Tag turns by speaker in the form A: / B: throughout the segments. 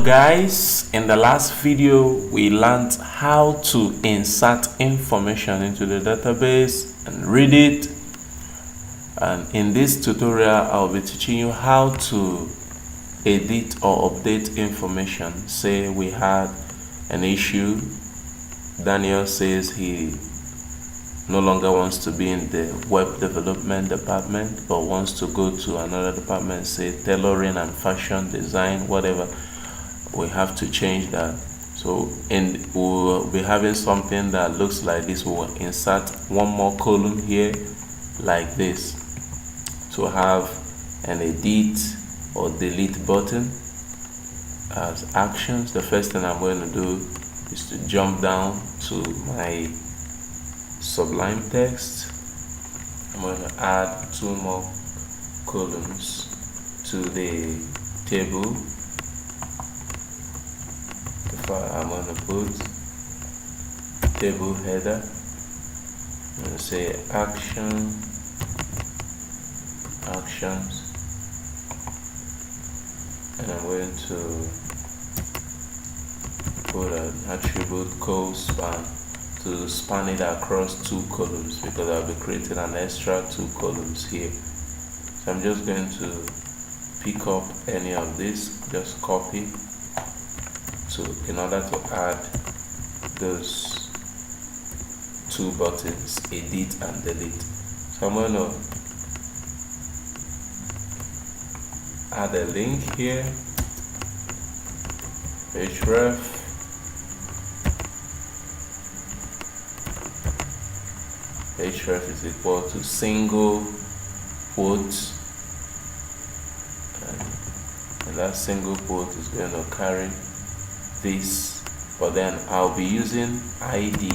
A: Guys, in the last video we learned how to insert information into the database and read it, and in this tutorial I'll be teaching you how to edit or update information. Say we had an issue. Daniel says he no longer wants to be in the web development department but wants to go to another department, say tailoring and fashion design, whatever. We have to change that. So we'll be having something that looks like this. We'll insert one more column here like this to have an edit or delete button as actions. The first thing I'm going to do is to jump down to my Sublime Text. I'm going to add two more columns to the table. I'm going to put table header. I'm going to say actions, and I'm going to put an attribute called span to span it across two columns, because I'll be creating an extra two columns here. So I'm just going to pick up any of this, just copy. So in order to add those two buttons, edit and delete. So I'm going to add a link here, href, href is equal to single quote, and that single quote is going to carry this, but then I'll be using ID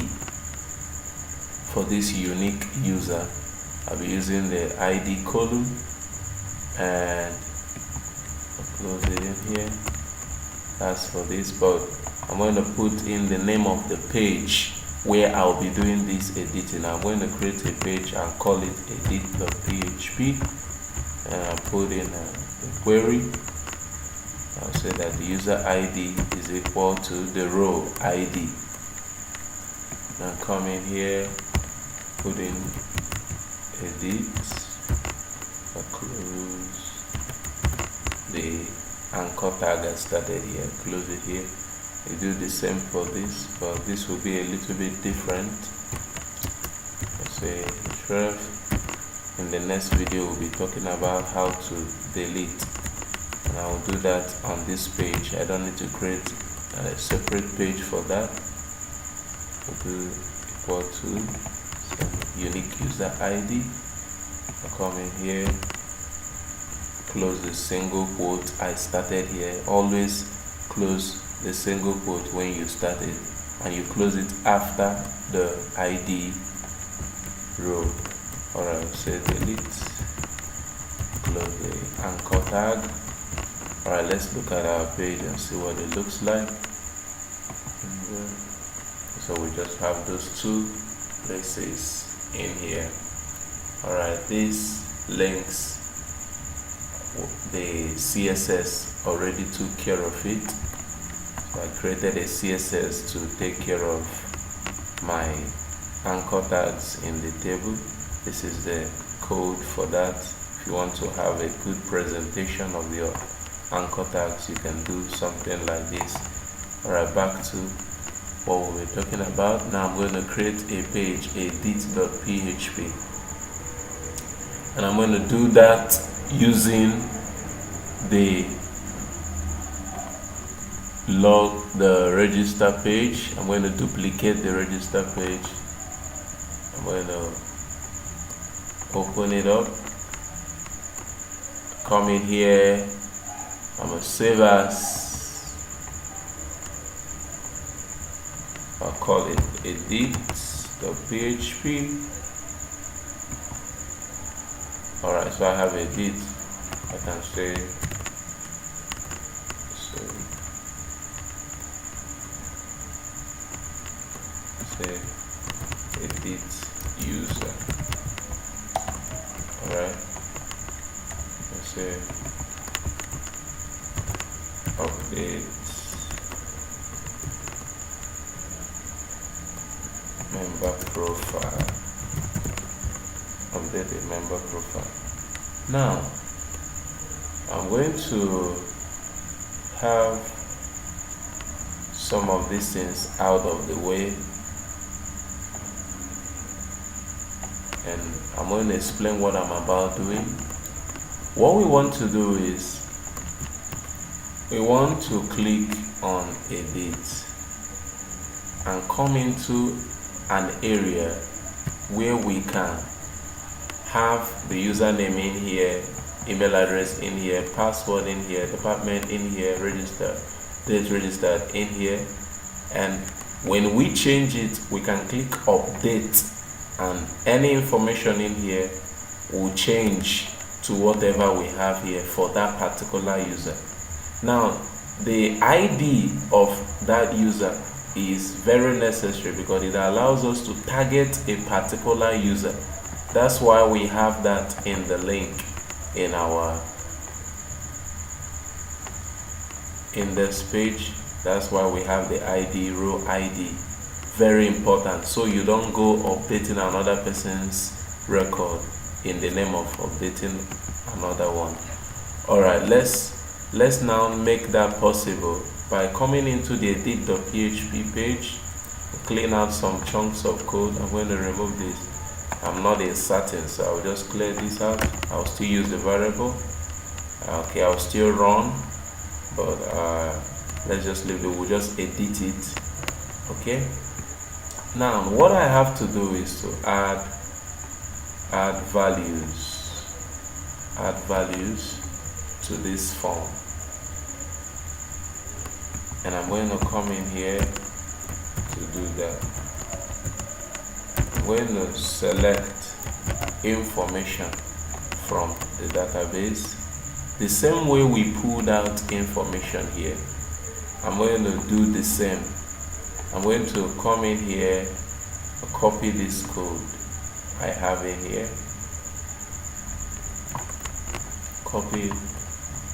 A: for this unique user. I'll be using the ID column and I'll close it in here. That's for this, but I'm going to put in the name of the page where I'll be doing this editing. I'm going to create a page and call it edit.php, and I'll put in a query. I'll say that the user ID is equal to the row ID. Now come in here, put in edit, I'll close the anchor tag I started here, close it here. You do the same for this, but this will be a little bit different. Let's say href. In the next video we'll be talking about how to delete. And I will do that on this page. I don't need to create a separate page for that. We'll do equal to unique user ID. I'll come in here, close the single quote I started here. Always close the single quote when you start it, and you close it after the ID row. Alright, say delete, close the anchor tag. Alright, let's look at our page and see what it looks like. So we just have those two places in here. Alright, this links, the CSS already took care of it. So I created a CSS to take care of my anchor tags in the table. This is the code for that. If you want to have a good presentation of your anchor tags, you can do something like this. Alright, back to what we were talking about. Now I'm going to create a page, edit.php, and I'm going to do that using the register page. I'm going to duplicate the register page. I'm going to open it up, come in here, I'm going to save as, I'll call it edit.php. Alright, so I have edit. I can say edit user. Alright, let's say update member profile. Update the member profile. Now I'm going to have some of these things out of the way, and I'm going to explain what I'm about doing. What we want to do is we want to click on edit and come into an area where we can have the username in here, email address in here, password in here, department in here, register, date registered in here, and when we change it we can click update and any information in here will change to whatever we have here for that particular user. Now the ID of that user is very necessary because it allows us to target a particular user. That's why we have that in the link in our index page. That's why we have the ID, row ID. Very important, so you don't go updating another person's record in the name of updating another one. Alright, let's now make that possible by coming into the edit.php page, clean out some chunks of code. I'm going to remove this. I'm not inserting, so I'll just clear this out. I'll still use the variable. Okay, I'll still run, but let's just leave it. We'll just edit it. Okay, now what I have to do is to add values to this form, and I'm going to come in here to do that. I'm going to select information from the database the same way we pulled out information here. I'm going to do the same. I'm going to come in here, copy this code I have in here, copy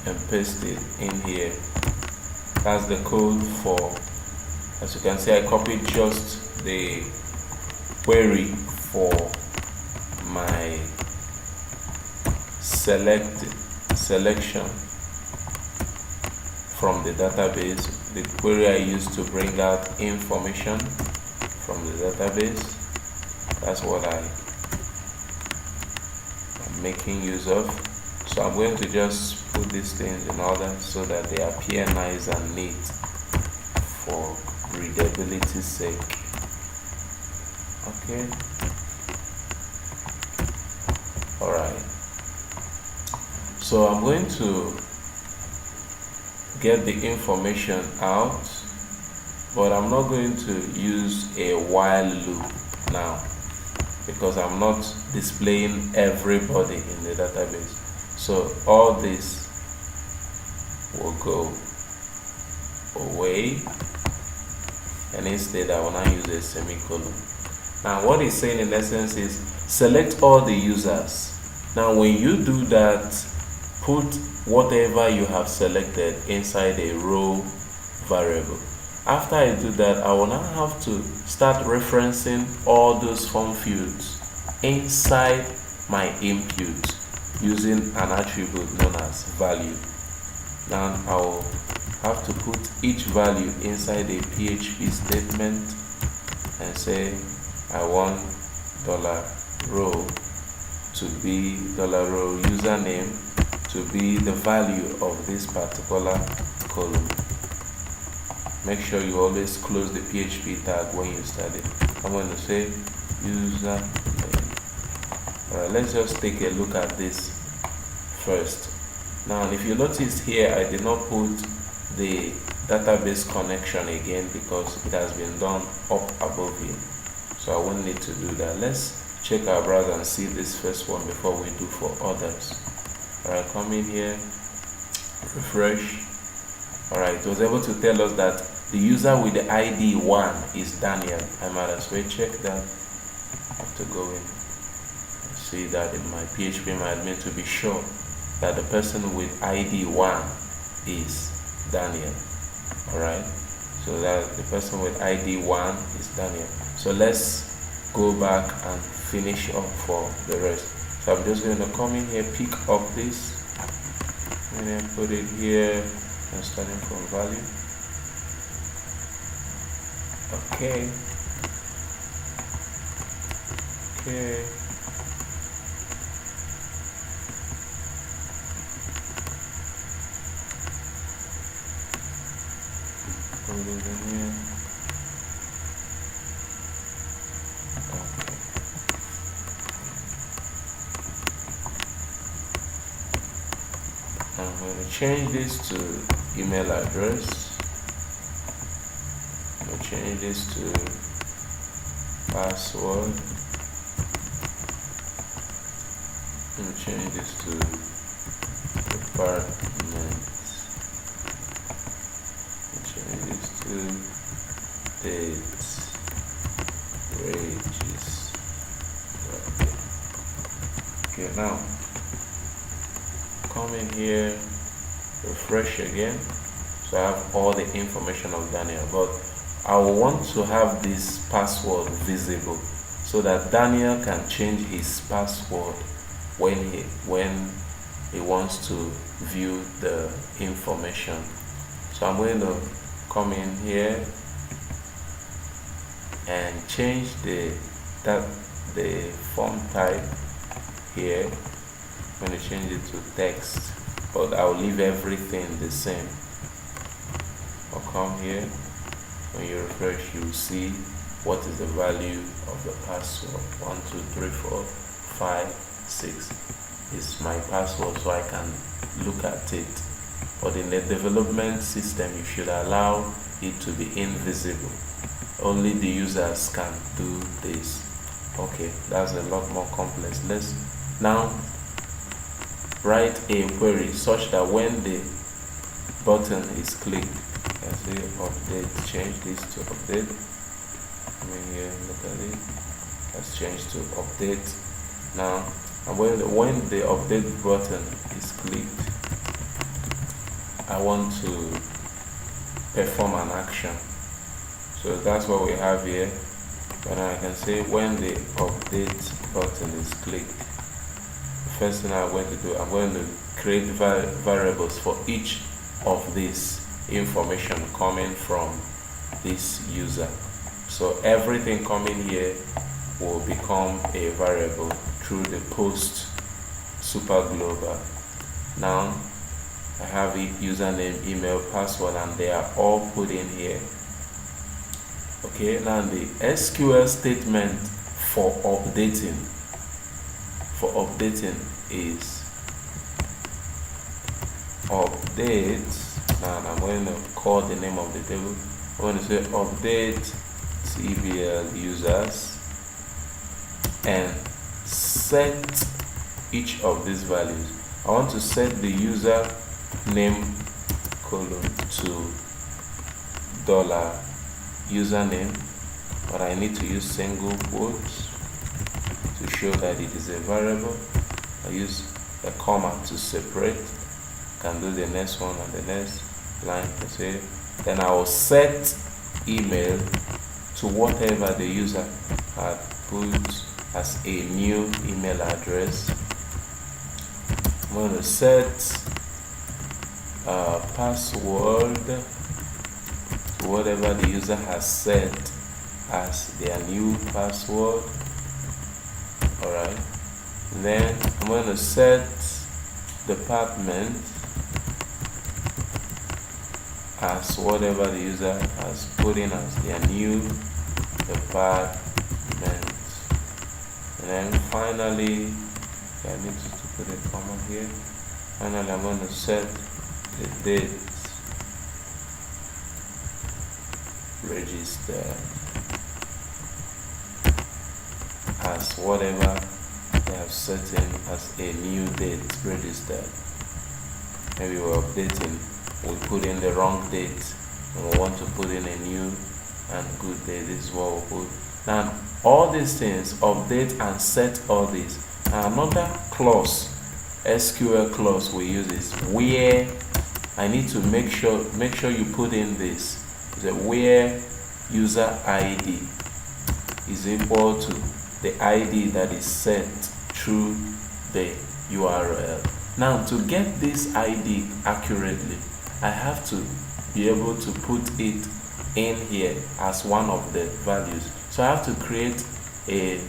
A: and paste it in here. That's the code for, as you can see, I copied just the query for my selection from the database, the query I used to bring out information from the database. That's what I'm making use of. So I'm going to just put these things in order so that they appear nice and neat for readability's sake. Okay. Alright. So I'm going to get the information out, but I'm not going to use a while loop now because I'm not displaying everybody in the database. So all this will go away, and instead I will now use a semicolon. Now what it's saying in essence is select all the users. Now when you do that, put whatever you have selected inside a row variable. After I do that, I will now have to start referencing all those form fields inside my input using an attribute known as value. Now I will have to put each value inside a PHP statement and say I want $row to be $row username to be the value of this particular column. Make sure you always close the PHP tag when you start it. I'm going to say username. Alright, let's just take a look at this first. Now if you notice here, I did not put the database connection again because it has been done up above here, so I won't need to do that. Let's check our browser and see this first one before we do for others. Alright, come in here, refresh. Alright, it was able to tell us that the user with the ID 1 is Daniel. I might as well check that. I have to go in. See that in my PHP admin to be sure that the person with ID 1 is Daniel. Alright, so that the person with ID 1 is Daniel. So let's go back and finish up for the rest. So I'm just going to come in here, pick up this, and then put it here and starting from value. Okay. Put it in here. I'm going to change this to email address. I'm going to change this to password. I'm going to change this to department. Change this to date, wages. Okay, now come in here, refresh again. So I have all the information of Daniel, but I want to have this password visible so that Daniel can change his password when he wants to view the information. So I'm going to come in here and change the font type here. I'm going to change it to text, but I'll leave everything the same. I'll come here. When you refresh, you'll see what is the value of the password. 1 2 3 4 5 6 is my password, so I can look at it. But in the development system, you should allow it to be invisible. Only the users can do this. Okay, that's a lot more complex. Let's now write a query such that when the button is clicked, let's say update, change this to update. Come in here, look at it. Let's change to update. Now, and when the update button is clicked, I want to perform an action. So that's what we have here. But now I can say when the update button is clicked, the first thing I'm going to do, I'm going to create variables for each of these information coming from this user. So everything coming here will become a variable through the post super global. Now I have a username, email, password, and they are all put in here. Okay, now the SQL statement for updating is update. Now I'm going to call the name of the table. I'm going to say update TBL users and set each of these values. I want to set the user name colon to $username, but I need to use single quotes to show that it is a variable. I use a comma to separate. Can do the next one and the next line to say. Then I will set email to whatever the user had put as a new email address. I'm going to set password to whatever the user has set as their new password. Alright, then I'm going to set department as whatever the user has put in as their new department. And then finally, I need to put a comma here. Finally, I'm going to set the date registered as whatever they have set in as a new date registered. Maybe we're updating, we put in the wrong date and we want to put in a new and good date. This is what we'll put. Now all these things, update and set all these. Now another clause, SQL clause we use is where. I need to make sure you put in this, the where user ID is equal to the ID that is set through the URL. Now, to get this ID accurately, I have to be able to put it in here as one of the values. So I have to create a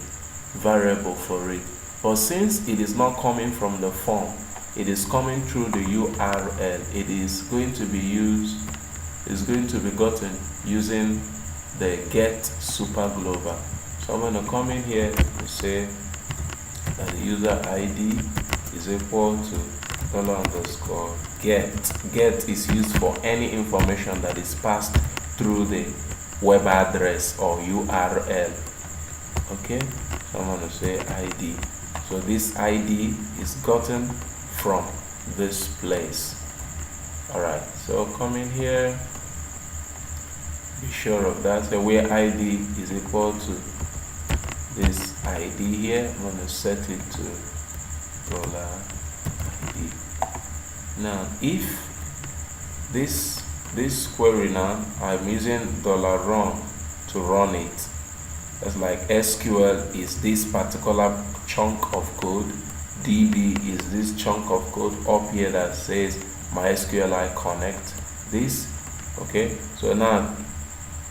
A: variable for it. But since it is not coming from the form, it is coming through the URL, it is going to be gotten using the get superglobal. So I'm going to come in here to say that the user ID is equal to $_get. Get is used for any information that is passed through the web address or URL. Okay, so I'm going to say ID. So this ID is gotten from this place. Alright, so come in here, be sure of that. So where ID is equal to this ID here, I'm going to set it to $ID. Now, if this query now, I'm using $run to run it. That's like SQL is this particular chunk of code, DB is this chunk of code up here that says MySQLi connect this. Okay, so now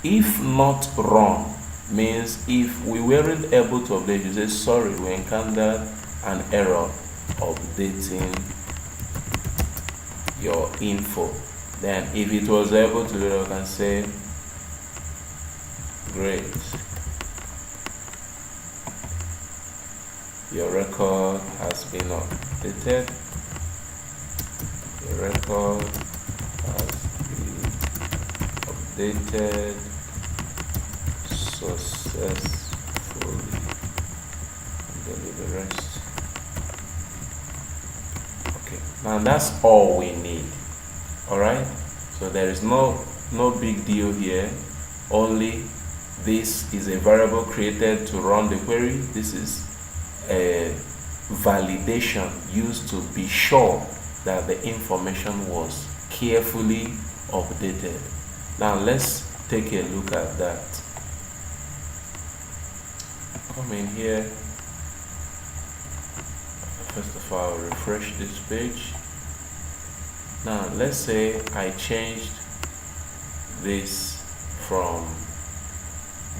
A: if not run means if we weren't able to update, you say sorry, we encountered an error updating your info. Then if it was able to do it, I can say great, your record has been updated. Your record has been updated successfully. And then do the rest. Okay, now that's all we need. Alright, so there is no big deal here. Only this is a variable created to run the query. This is a validation used to be sure that the information was carefully updated. Now let's take a look at that. Come in here. First of all, refresh this page. Now let's say I changed this from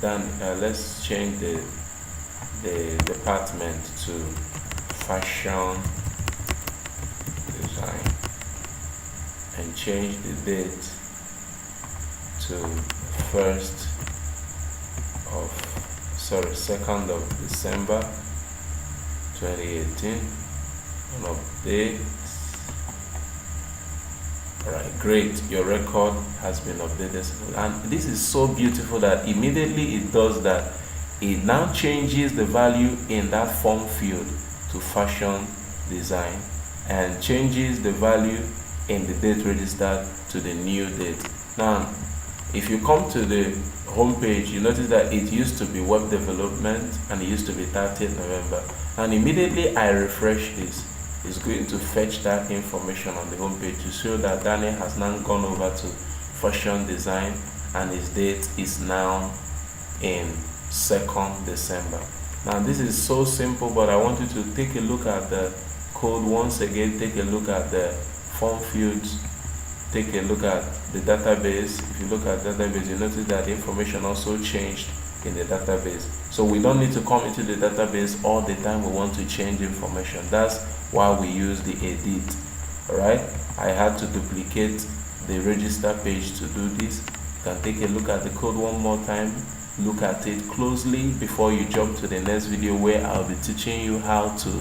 A: let's change the department to fashion design and change the date to 2nd of December 2018 and update. Alright, great, your record has been updated. And this is so beautiful that immediately it does that. It now changes the value in that form field to fashion design and changes the value in the date registered to the new date. Now, if you come to the home page, you notice that it used to be web development and it used to be 30th November. And immediately I refresh this, it's going to fetch that information on the home page to show that Daniel has now gone over to fashion design and his date is now in 2nd December. Now this is so simple, but I want you to take a look at the code once again. Take a look at the form fields, take a look at the database. If you look at the database, you notice that the information also changed in the database. So we don't need to come into the database all the time we want to change information. That's why we use the edit. Alright, I had to duplicate the register page to do this. You can take a look at the code one more time, look at it closely before you jump to the next video where I'll be teaching you how to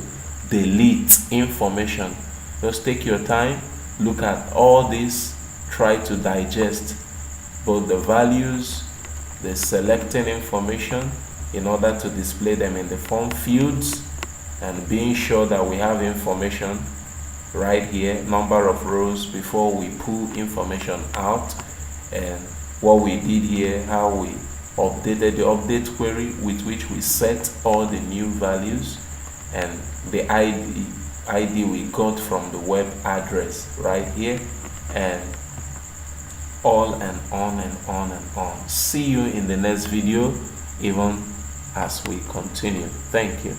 A: delete information. Just take your time, look at all this, try to digest both the values, the selecting information in order to display them in the form fields, and being sure that we have information right here, number of rows before we pull information out, and what we did here, how we updated the update query with which we set all the new values, and the ID we got from the web address right here, and on and on and on and on. See you in the next video, even as we continue. Thank you.